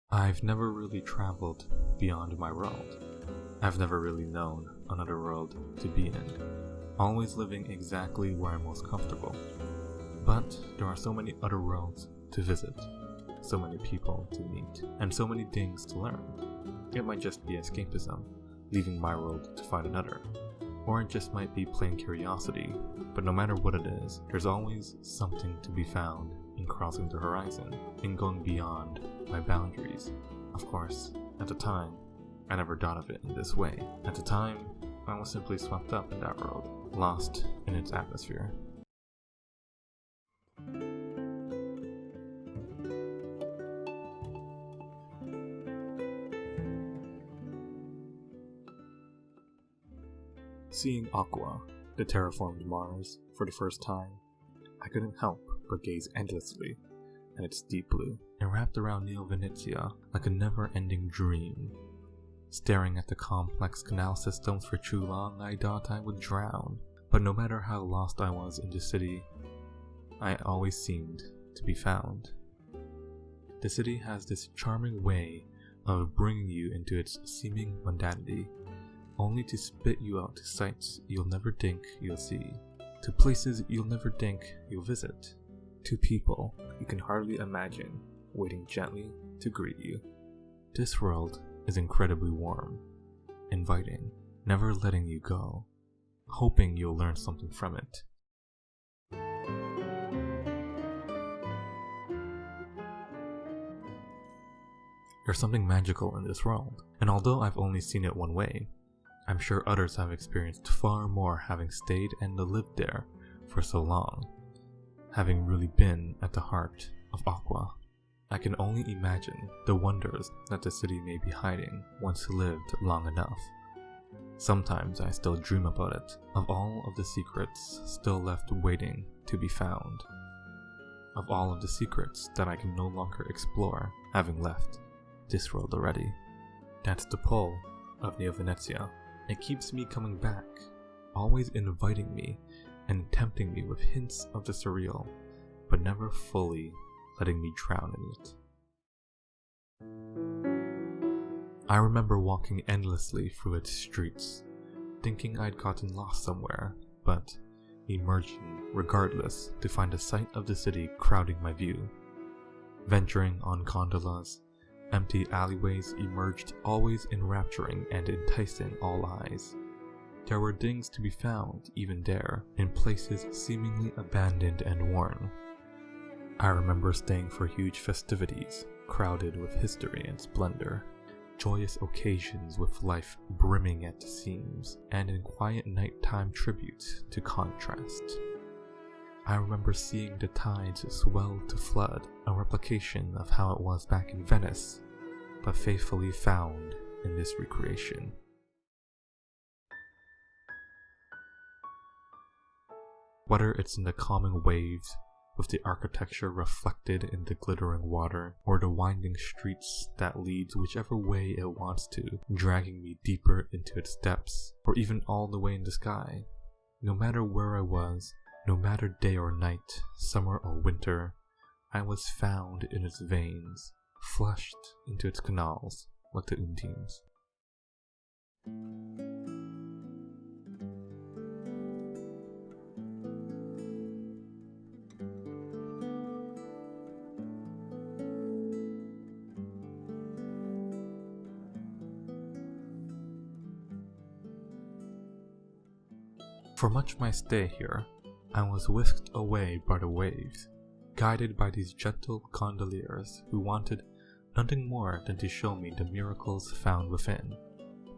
I've never really traveled beyond my world. I've never really known another world to be in, always living exactly where I'm most comfortable. But there are so many other worlds to visit, so many people to meet, and so many things to learn. It might just be escapism, leaving my world to find another. Or it just might be plain curiosity, but no matter what it is, there's always something to be found in crossing the horizon, in going beyond my boundaries. Of course, at the time, I never thought of it in this way. At the time, I was simply swept up in that world, lost in its atmosphere. Seeing Aqua, the terraformed Mars, for the first time, I couldn't help but gaze endlessly at its deep blue. It wrapped around Neo-Venezia like a never-ending dream. Staring at the complex canal systems for too long, I thought I would drown. But no matter how lost I was in the city, I always seemed to be found. The city has this charming way of bringing you into its seeming mundanity, only to spit you out to sights you'll never think you'll see, to places you'll never think you'll visit, to people you can hardly imagine waiting gently to greet you. This world is incredibly warm, inviting, never letting you go, hoping you'll learn something from it. There's something magical in this world, and although I've only seen it one way, I'm sure others have experienced far more having stayed and lived there for so long, having really been at the heart of Aqua. I can only imagine the wonders that the city may be hiding once lived long enough. Sometimes I still dream about it, of all of the secrets still left waiting to be found, of all of the secrets that I can no longer explore having left this world already. That's the pull of Neo-Venezia. It keeps me coming back, always inviting me and tempting me with hints of the surreal, but never fully letting me drown in it. I remember walking endlessly through its streets, thinking I'd gotten lost somewhere, but emerging regardless to find a sight of the city crowding my view. Venturing on gondolas, empty alleyways emerged, always enrapturing and enticing all eyes. There were things to be found even there, in places seemingly abandoned and worn. I remember staying for huge festivities, crowded with history and splendor, joyous occasions with life brimming at the seams, and in quiet nighttime tributes to contrast. I remember seeing the tides swell to flood, a replication of how it was back in Venice, but faithfully found in this recreation. Whether it's in the calming waves, with the architecture reflected in the glittering water, or the winding streets that leads whichever way it wants to, dragging me deeper into its depths, or even all the way in the sky, no matter where I was, no matter day or night, summer or winter, I was found in its veins, flushed into its canals like the Undines. For much of my stay here, I was whisked away by the waves, guided by these gentle gondoliers who wanted nothing more than to show me the miracles found within.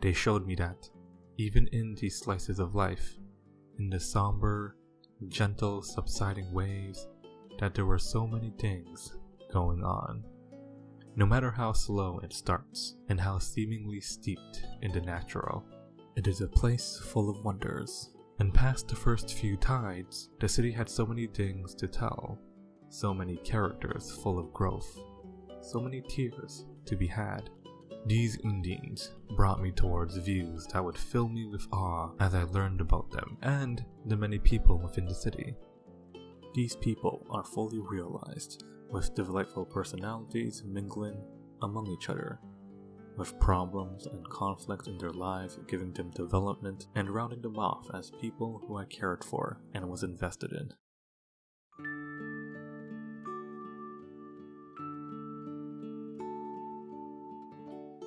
They showed me that, even in these slices of life, in the somber, gentle subsiding waves, that there were so many things going on. No matter how slow it starts, and how seemingly steeped in the natural, it is a place full of wonders. And past the first few tides, the city had so many things to tell, so many characters full of growth, so many tears to be had. These Undines brought me towards views that would fill me with awe as I learned about them and the many people within the city. These people are fully realized, with delightful personalities mingling among each other, with problems and conflicts in their lives giving them development and rounding them off as people who I cared for and was invested in.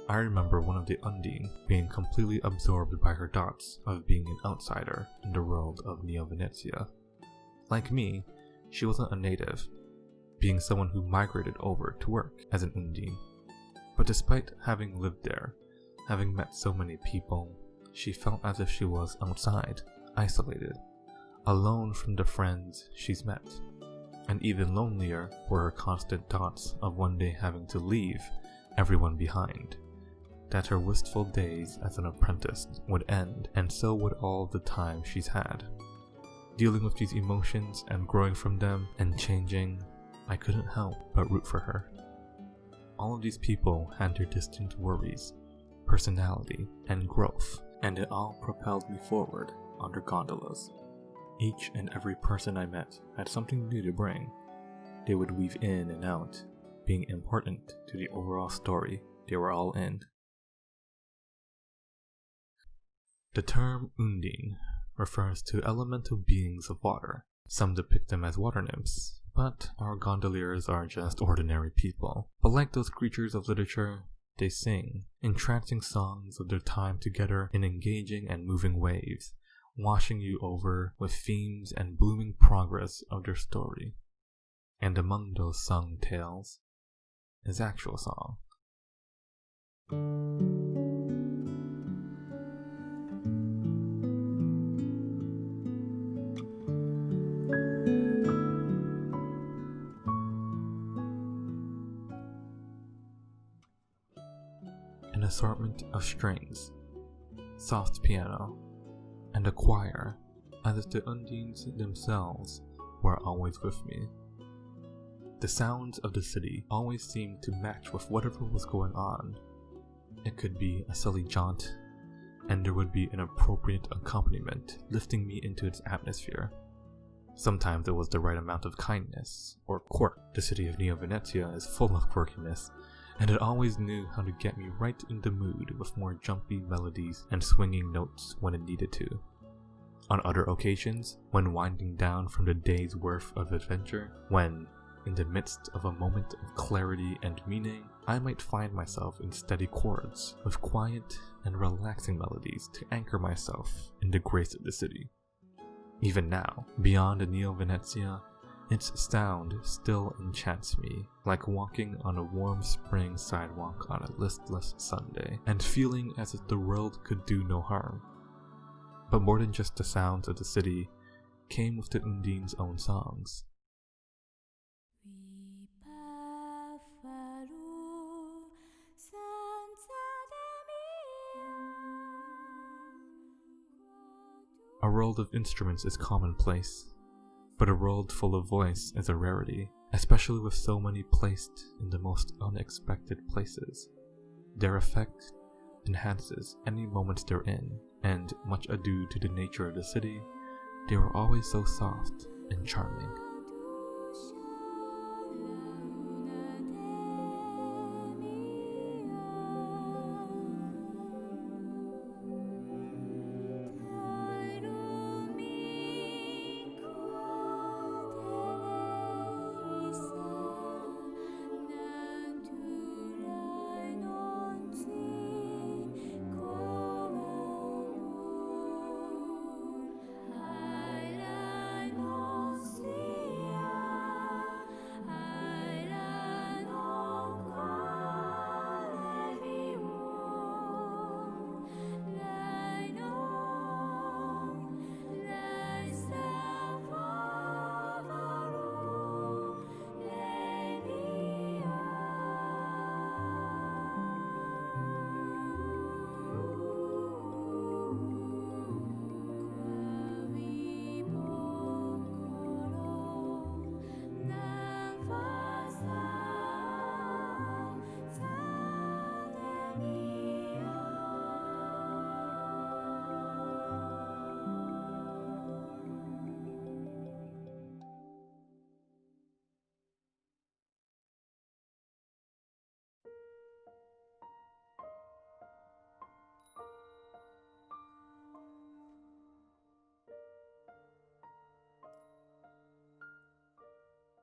I remember one of the Undine being completely absorbed by her dots of being an outsider in the world of Neo-Venezia. Like me, she wasn't a native, being someone who migrated over to work as an Undine. But despite having lived there, having met so many people, she felt as if she was outside, isolated, alone from the friends she's met. And even lonelier were her constant thoughts of one day having to leave everyone behind. That her wistful days as an apprentice would end, and so would all the time she's had. Dealing with these emotions and growing from them and changing, I couldn't help but root for her. All of these people had their distinct worries, personality, and growth, and it all propelled me forward on their gondolas. Each and every person I met had something new to bring. They would weave in and out, being important to the overall story they were all in. The term Undine refers to elemental beings of water. Some depict them as water nymphs, but our gondoliers are just ordinary people. But like those creatures of literature, they sing entrancing songs of their time together in engaging and moving waves, washing you over with themes and blooming progress of their story. And among those sung tales is actual song. An assortment of strings, soft piano, and a choir, as if the Undines themselves were always with me. The sounds of the city always seemed to match with whatever was going on. It could be a silly jaunt, and there would be an appropriate accompaniment lifting me into its atmosphere. Sometimes it was the right amount of kindness or quirk. The city of Neo-Venezia is full of quirkiness, and it always knew how to get me right in the mood with more jumpy melodies and swinging notes when it needed to. On other occasions, when winding down from the day's worth of adventure, when, in the midst of a moment of clarity and meaning, I might find myself in steady chords with quiet and relaxing melodies to anchor myself in the grace of the city. Even now, beyond Neo-Venezia, its sound still enchants me, like walking on a warm spring sidewalk on a listless Sunday, and feeling as if the world could do no harm. But more than just the sounds of the city came with the Undine's own songs. A world of instruments is commonplace, but a world full of voice is a rarity, especially with so many placed in the most unexpected places. Their effect enhances any moment they're in, and much ado to the nature of the city, they were always so soft and charming.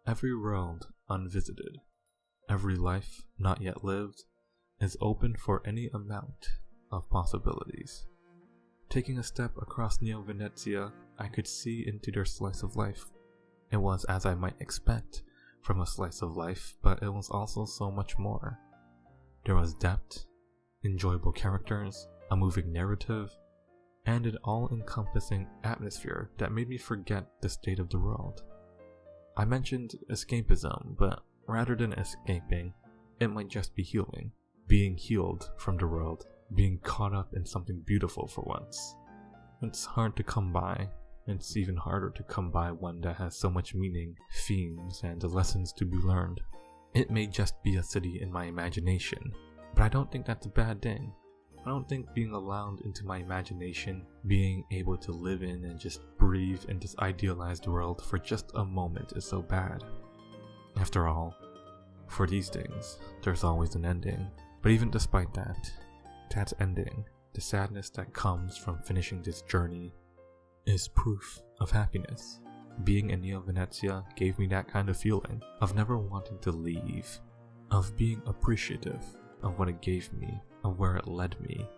Every world unvisited, every life not yet lived, is open for any amount of possibilities. Taking a step across Neo-Venezia, I could see into their slice of life. It was as I might expect from a slice of life, but it was also so much more. There was depth, enjoyable characters, a moving narrative, and an all-encompassing atmosphere that made me forget the state of the world. I mentioned escapism, but rather than escaping, it might just be healing. Being healed from the world, being caught up in something beautiful for once. It's hard to come by. It's even harder to come by one that has so much meaning, themes, and lessons to be learned. It may just be a city in my imagination, but I don't think that's a bad thing. I don't think being allowed into my imagination, being able to live in and just breathe in this idealized world for just a moment is so bad. After all, for these things, there's always an ending. But even despite that ending, the sadness that comes from finishing this journey is proof of happiness. Being in Neo-Venezia gave me that kind of feeling of never wanting to leave, of being appreciative of what it gave me, of where it led me.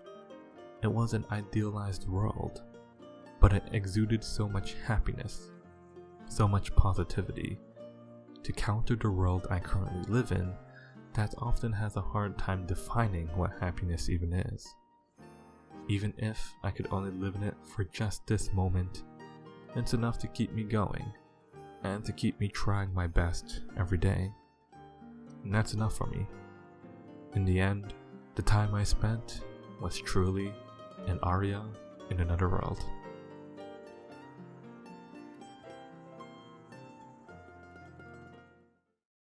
It was an idealized world, but it exuded so much happiness, so much positivity. To counter the world I currently live in, that often has a hard time defining what happiness even is. Even if I could only live in it for just this moment, it's enough to keep me going, and to keep me trying my best every day. And that's enough for me. In the end, the time I spent was truly an Aria in another world.